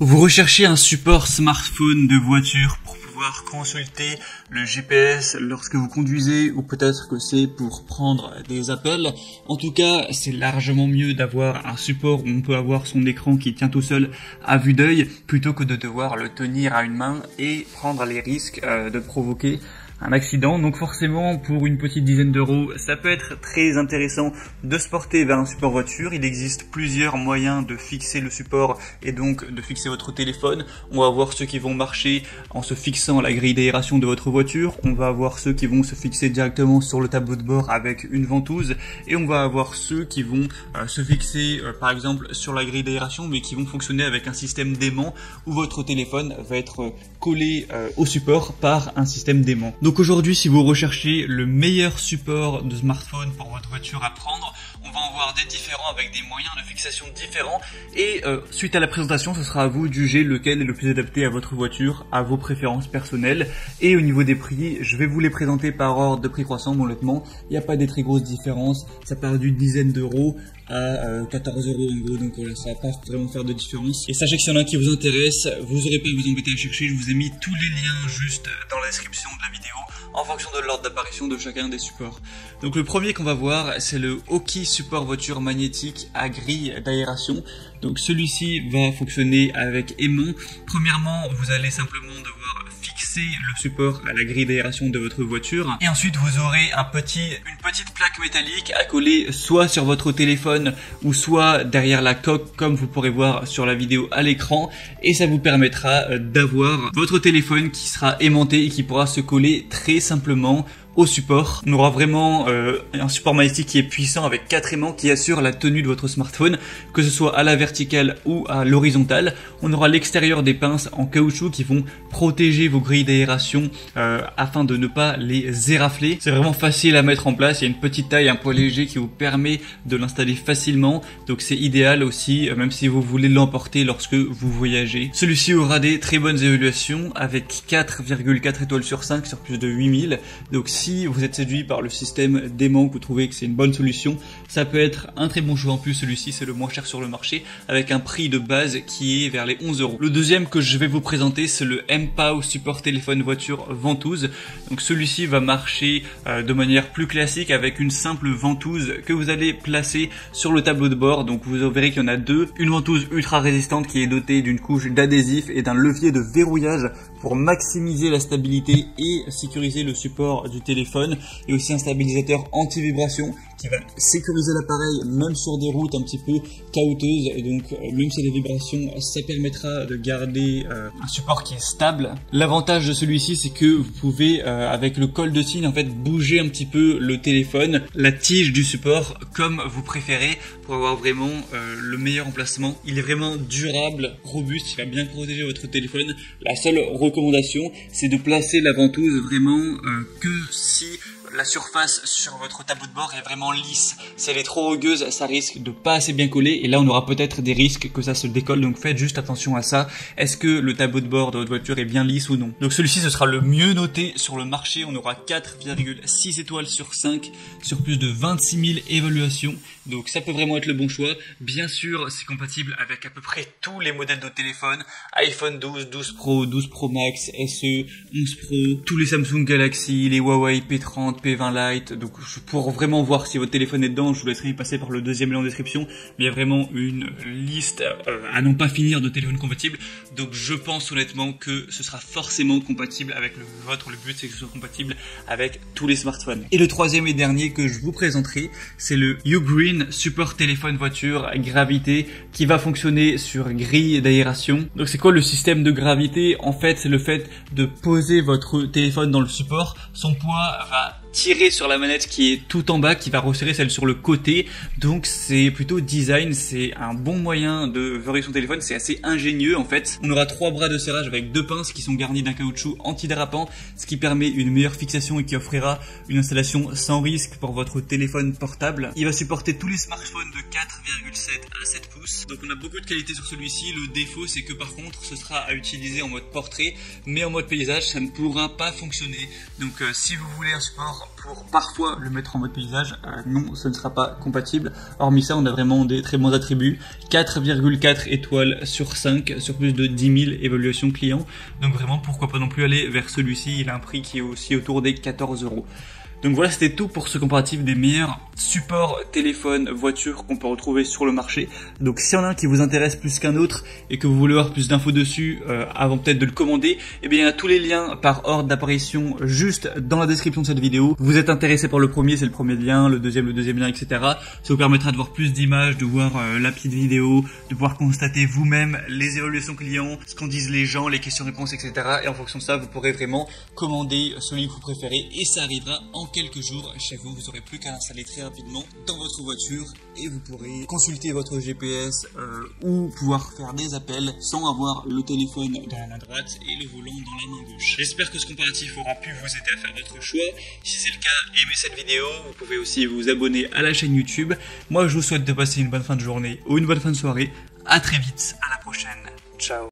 Vous recherchez un support smartphone de voiture pour pouvoir consulter le GPS lorsque vous conduisez, ou peut-être que c'est pour prendre des appels. En tout cas, c'est largement mieux d'avoir un support où on peut avoir son écran qui tient tout seul à vue d'œil, plutôt que de devoir le tenir à une main et prendre les risques de provoquer un accident. Donc forcément, pour une petite dizaine d'euros, ça peut être très intéressant de se porter vers un support voiture. Il existe plusieurs moyens de fixer le support et donc de fixer votre téléphone. On va voir ceux qui vont marcher en se fixant à la grille d'aération de votre voiture. On va avoir ceux qui vont se fixer directement sur le tableau de bord avec une ventouse. Et on va avoir ceux qui vont se fixer par exemple sur la grille d'aération, mais qui vont fonctionner avec un système d'aimant où votre téléphone va être collé au support par un système d'aimant. Donc aujourd'hui, si vous recherchez le meilleur support de smartphone pour votre voiture à prendre, on va en voir des différents avec des moyens de fixation différents, et suite à la présentation, ce sera à vous de juger lequel est le plus adapté à votre voiture, à vos préférences personnelles. Et au niveau des prix, je vais vous les présenter par ordre de prix croissant. Honnêtement, il n'y a pas des très grosses différences, ça part d'une dizaine d'euros à 14 euros en gros, donc voilà, ça va pas vraiment faire de différence. Et sachez que s'il y en a un qui vous intéresse, vous n'aurez pas à vous embêter à chercher, je vous ai mis tous les liens juste dans la description de la vidéo en fonction de l'ordre d'apparition de chacun des supports. Donc le premier qu'on va voir, c'est le Oki support voiture magnétique à grille d'aération. Donc celui-ci va fonctionner avec aimant. Premièrement, vous allez simplement devoir fixer le support à la grille d'aération de votre voiture, et ensuite vous aurez une petite plaque métallique à coller soit sur votre téléphone ou soit derrière la coque, comme vous pourrez voir sur la vidéo à l'écran, et ça vous permettra d'avoir votre téléphone qui sera aimanté et qui pourra se coller très simplement au support. On aura vraiment un support magnétique qui est puissant avec 4 aimants qui assurent la tenue de votre smartphone, que ce soit à la verticale ou à l'horizontale. On aura l'extérieur des pinces en caoutchouc qui vont protéger vos grilles d'aération afin de ne pas les érafler. C'est vraiment facile à mettre en place, il y a une petite taille, un poids léger qui vous permet de l'installer facilement, donc c'est idéal aussi même si vous voulez l'emporter lorsque vous voyagez. Celui-ci aura des très bonnes évaluations avec 4,4 étoiles sur 5 sur plus de 8000, donc si vous êtes séduit par le système d'aimant, que vous trouvez que c'est une bonne solution, ça peut être un très bon choix. En plus, celui-ci c'est le moins cher sur le marché avec un prix de base qui est vers les 11 euros. Le deuxième que je vais vous présenter, c'est le mPOW support téléphone voiture ventouse. Donc celui-ci va marcher de manière plus classique avec une simple ventouse que vous allez placer sur le tableau de bord. Donc vous verrez qu'il y en a deux. Une ventouse ultra résistante qui est dotée d'une couche d'adhésif et d'un levier de verrouillage pour maximiser la stabilité et sécuriser le support du téléphone, et aussi un stabilisateur anti-vibration qui va sécuriser l'appareil même sur des routes un petit peu caouteuses, et donc même si les vibrations, ça permettra de garder un support qui est stable. L'avantage de celui-ci, c'est que vous pouvez avec le col de cygne en fait bouger un petit peu le téléphone, la tige du support comme vous préférez, pour avoir vraiment le meilleur emplacement. Il est vraiment durable, robuste, il va bien protéger votre téléphone. La seule recommandation, c'est de placer la ventouse vraiment que si la surface sur votre tableau de bord est vraiment lisse. Si elle est trop rugueuse, ça risque de pas assez bien coller, et là on aura peut-être des risques que ça se décolle, donc faites juste attention à ça. Est-ce que le tableau de bord de votre voiture est bien lisse ou non? Donc celui-ci, ce sera le mieux noté sur le marché. On aura 4,6 étoiles sur 5 sur plus de 26 000 évaluations, donc ça peut vraiment être le bon choix. Bien sûr, c'est compatible avec à peu près tous les modèles de téléphone: iPhone 12, 12 Pro, 12 Pro Max, SE, 11 Pro, tous les Samsung Galaxy, les Huawei P30, P20 Lite. Donc pour vraiment voir si votre téléphone est dedans, je vous laisserai y passer par le deuxième lien en description, mais il y a vraiment une liste à n'en pas finir de téléphones compatibles. Donc je pense honnêtement que ce sera forcément compatible avec le vôtre. Le but, c'est que ce soit compatible avec tous les smartphones. Et le troisième et dernier que je vous présenterai, c'est le Ugreen support téléphone voiture gravité, qui va fonctionner sur grille d'aération. Donc c'est quoi le système de gravité? En fait, c'est le fait de poser votre téléphone dans le support. Son poids va tirer sur la manette qui est tout en bas, qui va resserrer celle sur le côté. Donc c'est plutôt design, c'est un bon moyen de verrouiller son téléphone, c'est assez ingénieux en fait. On aura 3 bras de serrage avec 2 pinces qui sont garnis d'un caoutchouc antidérapant, ce qui permet une meilleure fixation et qui offrira une installation sans risque pour votre téléphone portable. Il va supporter tous les smartphones de 4,7 à 7 pouces. Donc on a beaucoup de qualité sur celui-ci. Le défaut, c'est que par contre ce sera à utiliser en mode portrait, mais en mode paysage ça ne pourra pas fonctionner. Donc si vous voulez un support contre, pour parfois le mettre en mode paysage, non, ce ne sera pas compatible. Hormis ça, on a vraiment des très bons attributs. 4,4 étoiles sur 5, sur plus de 10 000 évaluations clients. Donc vraiment, pourquoi pas non plus aller vers celui-ci. Il a un prix qui est aussi autour des 14 €. Donc voilà, c'était tout pour ce comparatif des meilleurs supports téléphone, voiture qu'on peut retrouver sur le marché. Donc s'il y en a un qui vous intéresse plus qu'un autre et que vous voulez avoir plus d'infos dessus avant peut-être de le commander, eh bien il y a tous les liens par ordre d'apparition juste dans la description de cette vidéo. Vous êtes intéressé par le premier, c'est le premier lien, le deuxième lien, etc. Ça vous permettra de voir plus d'images, de voir la petite vidéo, de pouvoir constater vous-même les évaluations clients, ce qu'en disent les gens, les questions-réponses, etc. Et en fonction de ça, vous pourrez vraiment commander celui que vous préférez et ça arrivera en quelques jours chez vous. Vous n'aurez plus qu'à l'installer très rapidement dans votre voiture et vous pourrez consulter votre GPS ou pouvoir faire des appels sans avoir le téléphone dans la main droite et le volant dans la main gauche. J'espère que ce comparatif aura pu vous aider à faire votre choix. Si c'est le cas, aimez cette vidéo. Vous pouvez aussi vous abonner à la chaîne YouTube. Moi, je vous souhaite de passer une bonne fin de journée ou une bonne fin de soirée. À très vite, à la prochaine. Ciao.